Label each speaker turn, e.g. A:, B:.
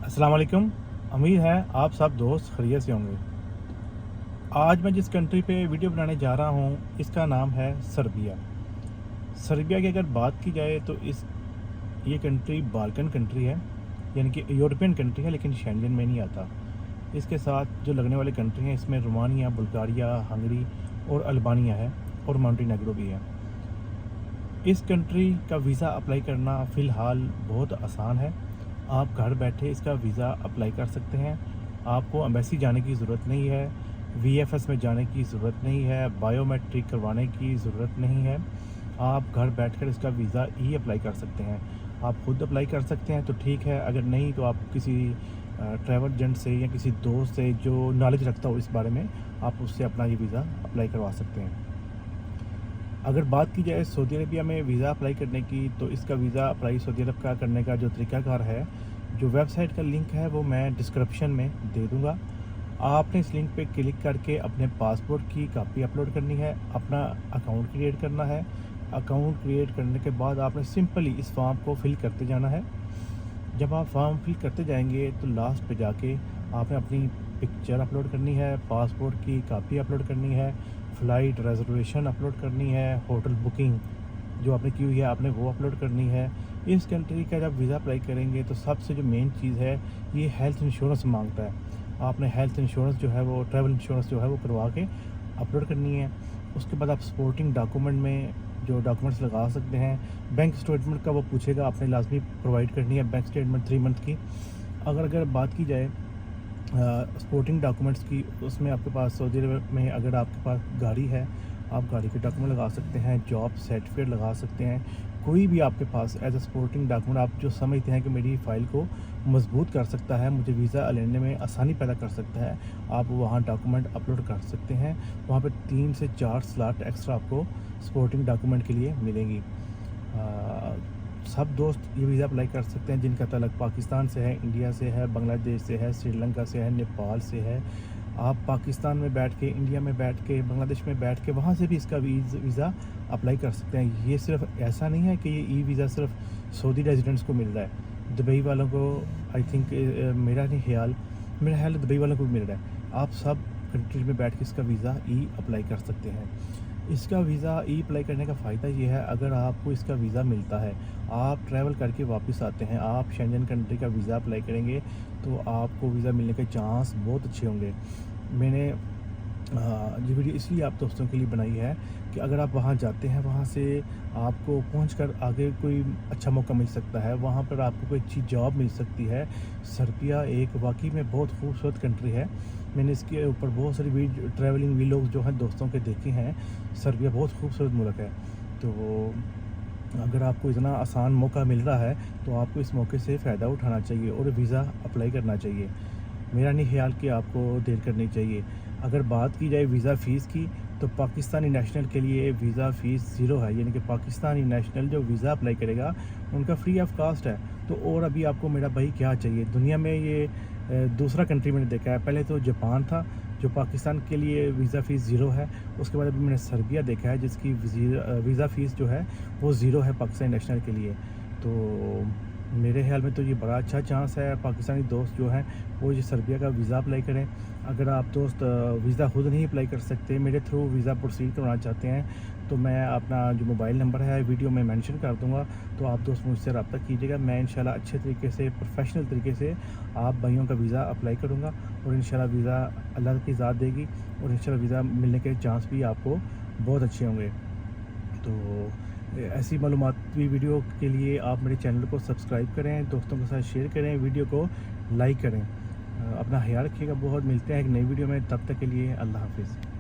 A: अस्सलाम वालेकुम। उम्मीद है आप सब दोस्त खैरियत से होंगे। आज मैं जिस कंट्री पे वीडियो बनाने जा रहा हूँ इसका नाम है सर्बिया। सर्बिया की अगर बात की जाए तो ये कंट्री बाल्कन कंट्री है, यानी कि यूरोपियन कंट्री है, लेकिन शेंजन में नहीं आता। इसके साथ जो लगने वाले कंट्री हैं इसमें रोमानिया, बुल्गारिया, हंगरी और अल्बानिया है, और मोंटेनेग्रो भी है। इस कंट्री का वीज़ा अप्लाई करना फ़िलहाल बहुत आसान है। आप घर बैठे इसका वीज़ा अप्लाई कर सकते हैं। आपको एम्बेसी जाने की ज़रूरत नहीं है, वीएफएस में जाने की ज़रूरत नहीं है, बायोमेट्रिक करवाने की ज़रूरत नहीं है। आप घर बैठकर इसका वीज़ा ही अप्लाई कर सकते हैं। आप खुद अप्लाई कर सकते हैं तो ठीक है, अगर नहीं तो आप किसी ट्रैवल एजेंट से या किसी दोस्त से जो नॉलेज रखता हो इस बारे में, आप उससे अपना ये वीज़ा अप्लाई करवा सकते हैं। अगर बात की जाए सऊदी अरबिया में वीज़ा अप्लाई करने की, तो इसका वीज़ा अप्लाई सऊदी अरब का करने का जो तरीकाकार है, जो वेबसाइट का लिंक है वो मैं डिस्क्रिप्शन में दे दूँगा। आपने इस लिंक पे क्लिक करके अपने पासपोर्ट की कापी अपलोड करनी है, अपना अकाउंट क्रिएट करना है। अकाउंट क्रिएट करने के बाद आपने सिंपली इस फॉर्म को फिल करते जाना है। जब आप फॉर्म फिल करते जाएंगे तो लास्ट पे जाके आपने अपनी पिक्चर अपलोड करनी है, पासपोर्ट की कापी अपलोड करनी है, फ़्लाइट रिजर्वेशन अपलोड करनी है, होटल बुकिंग जो आपने की हुई है आपने वो अपलोड करनी है। इस कंट्री का जब वीज़ा अप्लाई करेंगे तो सबसे जो मेन चीज़ है, ये हेल्थ इंश्योरेंस मांगता है। आपने हेल्थ इंश्योरेंस जो है वो, ट्रैवल इंश्योरेंस जो है वो करवा के अपलोड करनी है। उसके बाद आप सपोर्टिंग डॉक्यूमेंट में जो डॉक्यूमेंट्स लगा सकते हैं। बैंक स्टेटमेंट का वो पूछेगा, आपने लाजमी प्रोवाइड करनी है बैंक स्टेटमेंट 3 मंथ की। अगर बात की जाए सपोर्टिंग डॉक्यूमेंट्स की, उसमें आपके पास सऊदी अरब में अगर आपके पास गाड़ी है, आप गाड़ी के डॉक्यूमेंट लगा सकते हैं, जॉब सर्टिफिकेट लगा सकते हैं। कोई भी आपके पास एज अ सपोर्टिंग डॉक्यूमेंट आप जो समझते हैं कि मेरी फ़ाइल को मजबूत कर सकता है, मुझे वीज़ा लेने में आसानी पैदा कर सकता है, आप वहाँ डॉक्यूमेंट अपलोड कर सकते हैं। वहाँ पे 3 से 4 स्लॉट एक्स्ट्रा आपको सपोर्टिंग डॉक्यूमेंट के लिए मिलेंगी। सब दोस्त ये वीज़ा अप्लाई कर सकते हैं जिनका ताल्लुक पाकिस्तान से है, इंडिया से है, बांग्लादेश से है, श्रीलंका से है, नेपाल से है। आप पाकिस्तान में बैठ के, इंडिया में बैठ के, बांग्लादेश में बैठ के वहाँ से भी इसका वीज़ा अप्लाई कर सकते हैं। ये सिर्फ ऐसा नहीं है कि ये ई वीज़ा सिर्फ सऊदी रेजिडेंट्स को मिल रहा है। दुबई वालों को आई थिंक, मेरा ख्याल दुबई वालों को भी मिल रहा है। आप सब कंट्रीज में बैठ के इसका वीज़ा ई अप्लाई कर सकते हैं। इसका वीज़ा ई अप्लाई करने का फ़ायदा ये है, अगर आपको इसका वीज़ा मिलता है, आप ट्रैवल करके वापस आते हैं, आप शेंजन कंट्री का वीज़ा अप्लाई करेंगे तो आपको वीज़ा मिलने के चांस बहुत अच्छे होंगे। मैंने ये वीडियो इसलिए आप दोस्तों के लिए बनाई है कि अगर आप वहाँ जाते हैं, वहाँ से आपको पहुंचकर आगे कोई अच्छा मौका मिल सकता है, वहाँ पर आपको कोई अच्छी जॉब मिल सकती है। सर्बिया एक वाकई में बहुत खूबसूरत कंट्री है। मैंने इसके ऊपर बहुत सारी ट्रैवलिंग वीलॉग्स जो हैं दोस्तों के देखे हैं। सर्बिया बहुत खूबसूरत मुल्क है। तो अगर आपको इतना आसान मौका मिल रहा है तो आपको इस मौके से फ़ायदा उठाना चाहिए और वीज़ा अप्लाई करना चाहिए। मेरा नहीं ख्याल कि आपको देर करनी चाहिए। अगर बात की जाए वीज़ा फ़ीस की, तो पाकिस्तानी नेशनल के लिए वीज़ा फ़ीस ज़ीरो है, यानी कि पाकिस्तानी नेशनल जो वीज़ा अप्लाई करेगा उनका फ्री ऑफ कास्ट है। तो और अभी आपको मेरा भाई क्या चाहिए? दुनिया में ये दूसरा कंट्री मैंने देखा है। पहले तो जापान था जो पाकिस्तान के लिए वीज़ा फ़ीस ज़ीरो है। उसके बाद अभी मैंने सर्बिया देखा है जिसकी वीज़ा फ़ीस जो है वो ज़ीरो है पाकिस्तानी नेशनल के लिए। तो मेरे ख्याल में तो ये बड़ा अच्छा चांस है, पाकिस्तानी दोस्त जो हैं वो ये सर्बिया का वीज़ा अप्लाई करें। अगर आप दोस्त वीज़ा खुद नहीं अप्लाई कर सकते, मेरे थ्रू वीज़ा प्रोसीड करवाना चाहते हैं, तो मैं अपना जो मोबाइल नंबर है वीडियो में मेंशन कर दूंगा, तो आप दोस्त मुझसे रब्ता कीजिएगा। मैं इंशाल्लाह अच्छे तरीके से, प्रोफेशनल तरीके से आप भाइयों का वीज़ा अप्लाई करूँगा, और इंशाल्लाह वीज़ा अल्लाह की ज़ात देगी, और इंशाल्लाह वीज़ा मिलने के चांस भी आपको बहुत अच्छे होंगे। तो ऐसी मालूमाती वीडियो के लिए आप मेरे चैनल को सब्सक्राइब करें, दोस्तों के साथ शेयर करें, वीडियो को लाइक करें। अपना ख्याल रखिएगा। बहुत मिलते हैं एक नई वीडियो में, तब तक के लिए अल्लाह हाफ़िज़।